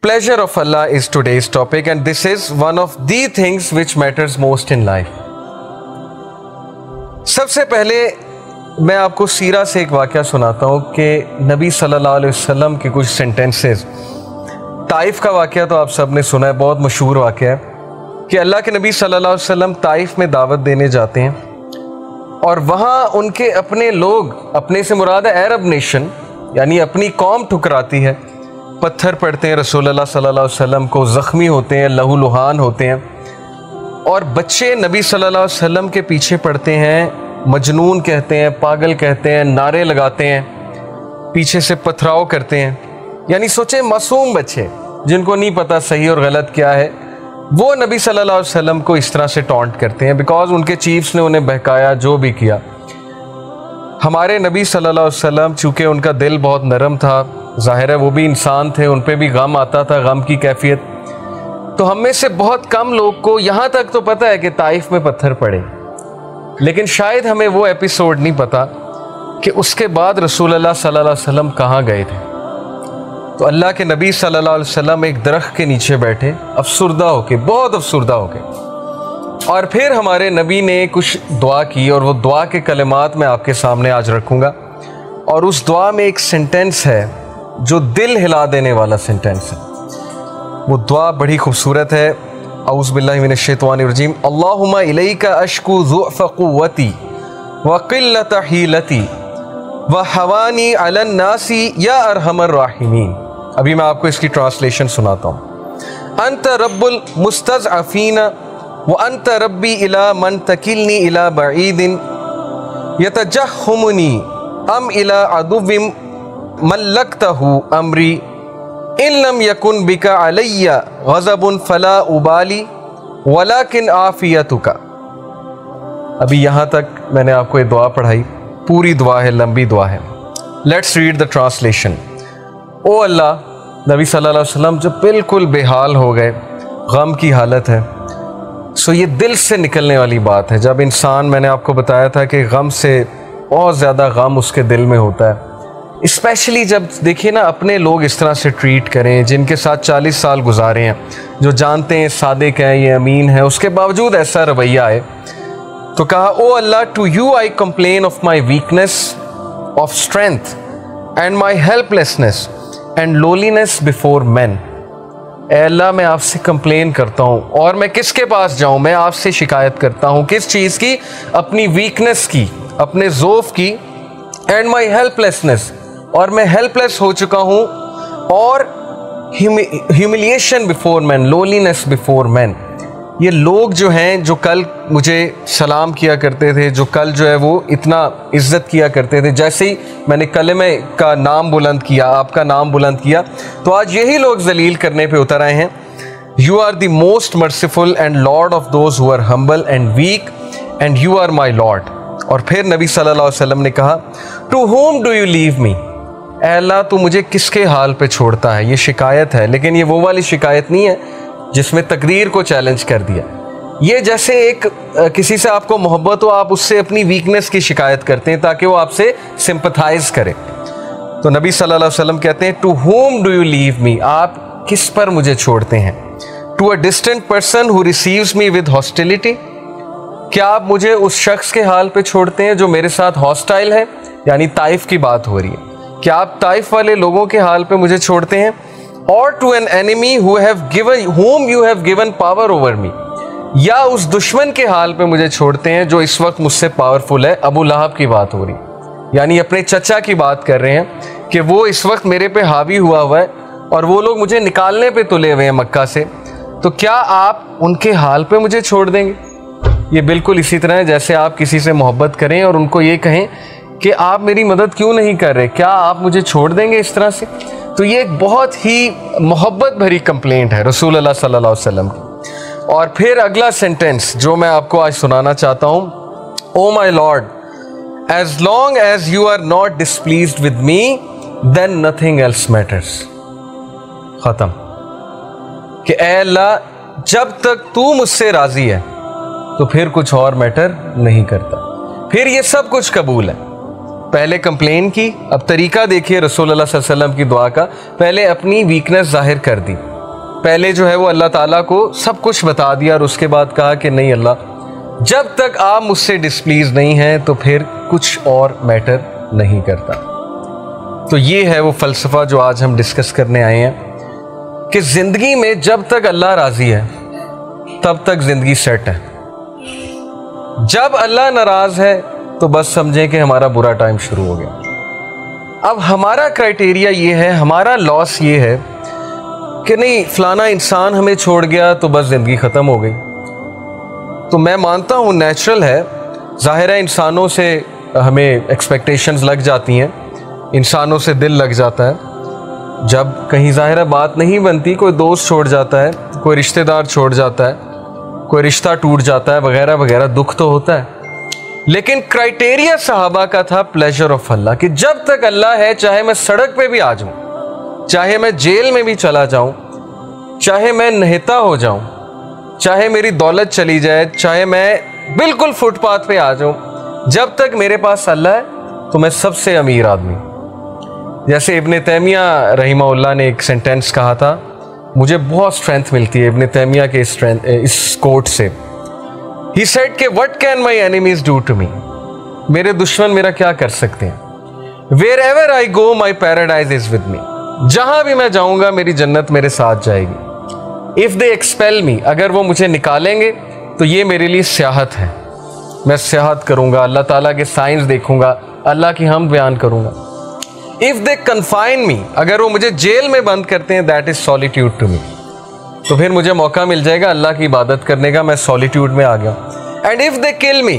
Pleasure of Allah is today's topic, and this is one of the things which matters most in life. सबसे पहले मैं आपको सीरा से एक वाक़या सुनाता हूँ कि नबी सल्लल्लाहु अलैहि वसल्लम के कुछ सेंटेंसेस। ताइफ का वाक़या तो आप सब ने सुना है, बहुत मशहूर वाक़या है कि अल्लाह के नबी सल्लल्लाहु अलैहि वसल्लम ताइफ में दावत देने जाते हैं और वहाँ उनके अपने लोग, अपने से मुराद है अरब नेशन, यानी अपनी कौम ठुकराती है, पत्थर पड़ते हैं रसूलुल्लाह सल्लल्लाहु अलैहि वसल्लम को, ज़ख्मी होते हैं, लहूलुहान होते हैं और बच्चे नबी सल्लल्लाहु अलैहि वसल्लम के पीछे पड़ते हैं, मजनून कहते हैं, पागल कहते हैं, नारे लगाते हैं, पीछे से पथराव करते हैं। यानी सोचे मासूम बच्चे जिनको नहीं पता सही और गलत क्या है, वो नबी सल्लल्लाहु अलैहि वसल्लम को इस तरह से टॉन्ट करते हैं बिकॉज उनके चीफ्स ने उन्हें बहकाया, जो भी किया। हमारे नबी सल्लल्लाहु अलैहि वसल्लम चूँकि उनका दिल बहुत नरम था, ज़ाहिर है वो भी इंसान थे, उन पे भी गम आता था, गम की कैफियत। तो हम में से बहुत कम लोग को यहाँ तक तो पता है कि ताइफ में पत्थर पड़े, लेकिन शायद हमें वो एपिसोड नहीं पता कि उसके बाद रसूलुल्लाह सल्लल्लाहु अलैहि वसल्लम कहाँ गए थे। तो अल्लाह के नबी सल्लल्लाहु अलैहि वसल्लम एक दरख्त के नीचे बैठे, अफसुर्दा होके, बहुत अफसुर्दा होके, और फिर हमारे नबी ने कुछ दुआ की और वो दुआ के कलिमात मैं आपके सामने आज रखूँगा। और उस दुआ में एक सेंटेंस है जो दिल हिला देने वाला सेंटेंस है। वो दुआ बड़ी खूबसूरत है। औज़ु बिल्लाहि मिनश शैतानिर रजीम। अल्लाहुम्मा इलैका अश्कु ज़ुअफ़ क़ुव्वती व क़िल्लत हीलती व हवानी अलन नासी या अरहमर राहिमीन। अभी मैं आपको इसकी ट्रांसलेशन सुनाता हूँ। अंत रब्बुल मुस्तज़अफ़ीन व अंत रब्बी इला मन तकिलनी इला बईदिन यतजहुमुनी अम इला अदुव्विम मल्लकतहु अमरी इन लम यकुन बिका अलैया गज़बुन फला उबाली वलाकिन आफियतुका। अभी यहाँ तक मैंने आपको ये दुआ पढ़ाई, पूरी दुआ है, लंबी दुआ है। Let's read the translation. O अल्लाह, नबी सल्लल्लाहु अलैहि वसल्लम जब बिल्कुल बेहाल हो गए, गम की हालत है। सो ये दिल से निकलने वाली बात है। जब इंसान, मैंने आपको बताया था कि गम से बहुत ज़्यादा गम उसके दिल में होता है, स्पेशली जब देखिए ना अपने लोग इस तरह से ट्रीट करें, जिनके साथ 40 साल गुजारे हैं, जो जानते हैं सादिक हैं, ये अमीन है, उसके बावजूद ऐसा रवैया आए। तो कहा, ओ अल्लाह, to you I complain of my weakness of strength and my helplessness and loneliness before man. ए अल्लाह, मैं आपसे कंप्लेन करता हूँ और मैं किसके पास जाऊँ? मैं आपसे शिकायत करता हूँ। किस चीज़ की? अपनी वीकनेस की, अपने ज़ोफ़ की, एंड माई हेल्पलेसनेस, और मैं हेल्पलेस हो चुका हूँ, और humiliation before man, loneliness before man. ये लोग जो हैं, जो कल मुझे सलाम किया करते थे, जो कल जो है वो इतना इज्जत किया करते थे, जैसे ही मैंने कलमे का नाम बुलंद किया, आपका नाम बुलंद किया, तो आज यही लोग जलील करने पे उतर आए हैं। You are the most merciful and lord of those who are humble and weak and you are my lord. और फिर नबी सल्लल्लाहु अलैहि वसल्लम ने कहा, to whom do you leave me? अल्लाह, तू मुझे किसके हाल पे छोड़ता है? ये शिकायत है, लेकिन ये वो वाली शिकायत नहीं है जिसमें तकदीर को चैलेंज कर दिया। ये जैसे एक किसी से आपको मोहब्बत हो, आप उससे अपनी वीकनेस की शिकायत करते हैं ताकि वो आपसे सिंपथाइज करे। तो नबी सल्लल्लाहु अलैहि वसल्लम कहते हैं, to whom do you leave me? आप किस पर मुझे छोड़ते हैं? To a distant person who receives me with hostility? क्या आप मुझे उस शख्स के हाल पे छोड़ते हैं जो मेरे साथ हॉस्टाइल है? यानी ताइफ की बात हो रही है। क्या आप ताइफ वाले लोगों के हाल पे मुझे छोड़ते हैं? और to an enemy whom you have given power over me? या उस दुश्मन के हाल पे मुझे छोड़ते हैं जो इस वक्त मुझसे पावरफुल है? अबू लहब की बात हो रही, यानी अपने चचा की बात कर रहे हैं कि वो इस वक्त मेरे पे हावी हुआ है और वो लोग मुझे निकालने पे तुले हुए हैं मक्का से। तो क्या आप उनके हाल पे मुझे छोड़ देंगे? ये बिल्कुल इसी तरह है जैसे आप किसी से मोहब्बत करें और उनको ये कहें कि आप मेरी मदद क्यों नहीं कर रहे, क्या आप मुझे छोड़ देंगे इस तरह से? तो ये एक बहुत ही मोहब्बत भरी कंप्लेंट है रसूलुल्लाह सल्लल्लाहु अलैहि वसल्लम की। और फिर अगला सेंटेंस जो मैं आपको आज सुनाना चाहता हूँ, oh my lord, as long as you are not displeased with me then nothing else matters. खत्म। कि ए अल्लाह, जब तक तू मुझसे राजी है तो फिर कुछ और मैटर नहीं करता, फिर ये सब कुछ कबूल है। पहले कंप्लेन की, अब तरीका देखिए रसूलुल्लाह सल्लल्लाहु अलैहि वसल्लम की दुआ का। पहले अपनी वीकनेस जाहिर कर दी, पहले जो है वो अल्लाह ताला को सब कुछ बता दिया और उसके बाद कहा कि नहीं अल्लाह, जब तक आप मुझसे डिस्प्लीज नहीं हैं तो फिर कुछ और मैटर नहीं करता। तो ये है वो फ़लसफ़ा जो आज हम डिस्कस करने आए हैं कि ज़िंदगी में जब तक अल्लाह राज़ी है तब तक ज़िंदगी सेट है। जब अल्लाह नाराज़ है तो बस समझें कि हमारा बुरा टाइम शुरू हो गया। अब हमारा क्राइटेरिया ये है, हमारा लॉस ये है कि नहीं फ़लाना इंसान हमें छोड़ गया तो बस ज़िंदगी ख़त्म हो गई। तो मैं मानता हूँ नेचुरल है, ज़ाहिर है इंसानों से हमें एक्सपेक्टेशंस लग जाती हैं, इंसानों से दिल लग जाता है। जब कहीं ज़ाहिर बात नहीं बनती, कोई दोस्त छोड़ जाता है, कोई रिश्तेदार छोड़ जाता है, कोई रिश्ता टूट जाता है वगैरह वगैरह, दुख तो होता है। लेकिन क्राइटेरिया सहाबा का था प्लेजर ऑफ अल्लाह, कि जब तक अल्लाह है चाहे मैं सड़क पे भी आ जाऊं, चाहे मैं जेल में भी चला जाऊं, चाहे मैं नहता हो जाऊं, चाहे मेरी दौलत चली जाए, चाहे मैं बिल्कुल फुटपाथ पे आ जाऊं, जब तक मेरे पास अल्लाह है तो मैं सबसे अमीर आदमी। जैसे इब्ने तैमिया रहीमहुल्लाह ने एक सेंटेंस कहा था, मुझे बहुत स्ट्रेंथ मिलती है इब्ने तैमिया के इस कोट से। ही सेड कि what can my enemies do to me, मेरे दुश्मन मेरा क्या कर सकते हैं। Wherever I go my paradise is with me, जहां भी मैं जाऊंगा मेरी जन्नत मेरे साथ जाएगी। इफ दे एक्सपेल मी, अगर वो मुझे निकालेंगे तो ये मेरे लिए सियाहत है, मैं सियाहत करूंगा, अल्लाह ताला के साइंस देखूंगा, अल्लाह की हम बयान करूंगा। इफ दे कन्फाइन मी, अगर वो मुझे जेल में बंद करते हैं, that is solitude to me, तो फिर मुझे मौका मिल जाएगा अल्लाह की इबादत करने का, मैं सॉलिट्यूड में आ गया। And if they kill me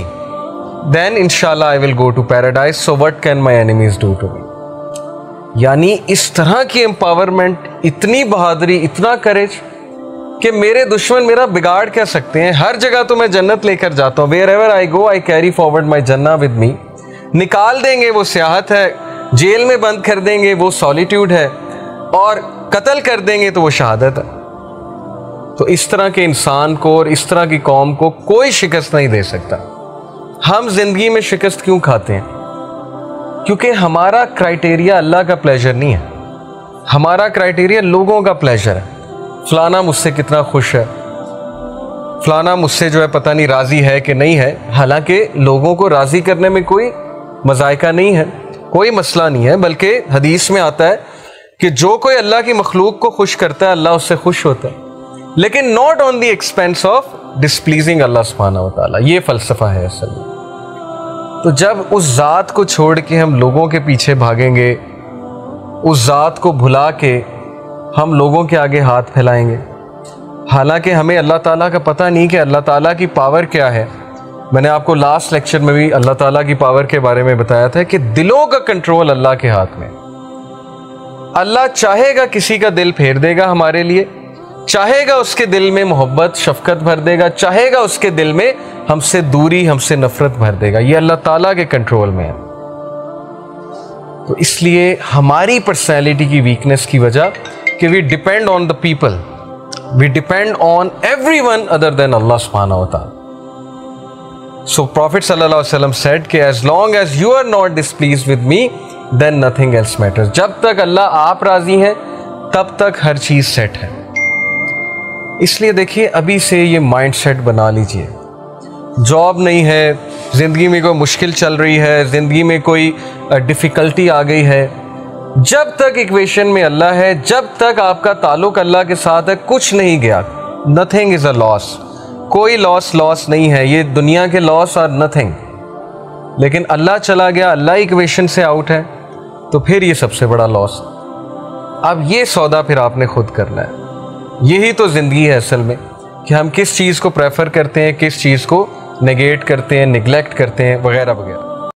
then इंशाल्लाह I will go to paradise, so what can my enemies do to me. यानी इस तरह की एम्पावरमेंट, इतनी बहादुरी, इतना करेज कि मेरे दुश्मन मेरा बिगाड़ क्या सकते हैं। हर जगह तो मैं जन्नत लेकर जाता हूँ, wherever I go I carry forward my जन्ना विद मी। निकाल देंगे वो सियाहत है, जेल में बंद कर देंगे वो सॉलिट्यूड है, और कत्ल कर देंगे तो वो शहादत है। तो इस तरह के इंसान को और इस तरह की कौम को कोई शिकस्त नहीं दे सकता। हम जिंदगी में शिकस्त क्यों खाते हैं? क्योंकि हमारा क्राइटेरिया अल्लाह का प्लेजर नहीं है, हमारा क्राइटेरिया लोगों का प्लेजर है। फलाना मुझसे कितना खुश है, फलाना मुझसे जो है पता नहीं राज़ी है कि नहीं है। हालांकि लोगों को राज़ी करने में कोई मज़ायका नहीं है, कोई मसला नहीं है, बल्कि हदीस में आता है कि जो कोई अल्लाह की मखलूक को खुश करता है अल्लाह उससे खुश होता है, लेकिन not on the expense of displeasing अल्लाह सुब्हानहू व तआला। ये फ़लसफ़ा है असल में। तो जब उस ज़ात को छोड़ के हम लोगों के पीछे भागेंगे, उस ज़ात को भुला के हम लोगों के आगे हाथ फैलाएंगे, हालांकि हमें अल्लाह ताला का पता नहीं कि अल्लाह ताला की पावर क्या है। मैंने आपको लास्ट लेक्चर में भी अल्लाह ताला की पावर के बारे में बताया था कि दिलों का कंट्रोल अल्लाह के हाथ में। अल्लाह चाहेगा किसी का दिल फेर देगा हमारे लिए, चाहेगा उसके दिल में मोहब्बत शफकत भर देगा, चाहेगा उसके दिल में हमसे दूरी, हमसे नफरत भर देगा। ये अल्लाह ताला के कंट्रोल में है। तो इसलिए हमारी पर्सनैलिटी की वीकनेस की वजह कि we depend on the people, we depend on everyone other than अल्लाह सुब्हानहू व तआला। So Prophet sallallahu alaihi wasallam said कि as long as you are not displeased with me, then nothing else matters। जब तक अल्लाह आप राजी हैं तब तक हर चीज़ सेट है। इसलिए देखिए अभी से ये माइंड सेट बना लीजिए। जॉब नहीं है, ज़िंदगी में कोई मुश्किल चल रही है, ज़िंदगी में कोई डिफ़िकल्टी आ गई है, जब तक इक्वेशन में अल्लाह है, जब तक आपका ताल्लुक़ अल्लाह के साथ है, कुछ नहीं गया। नथिंग इज़ अ लॉस, कोई लॉस नहीं है। ये दुनिया के लॉस आर नथिंग। लेकिन अल्लाह चला गया, अल्लाह इक्वेशन से आउट है, तो फिर ये सबसे बड़ा लॉस। अब ये सौदा फिर आपने खुद करना है। यही तो ज़िंदगी है असल में, कि हम किस चीज़ को प्रेफर करते हैं, किस चीज़ को नेगेट करते हैं, निगलेक्ट करते हैं, वगैरह वगैरह।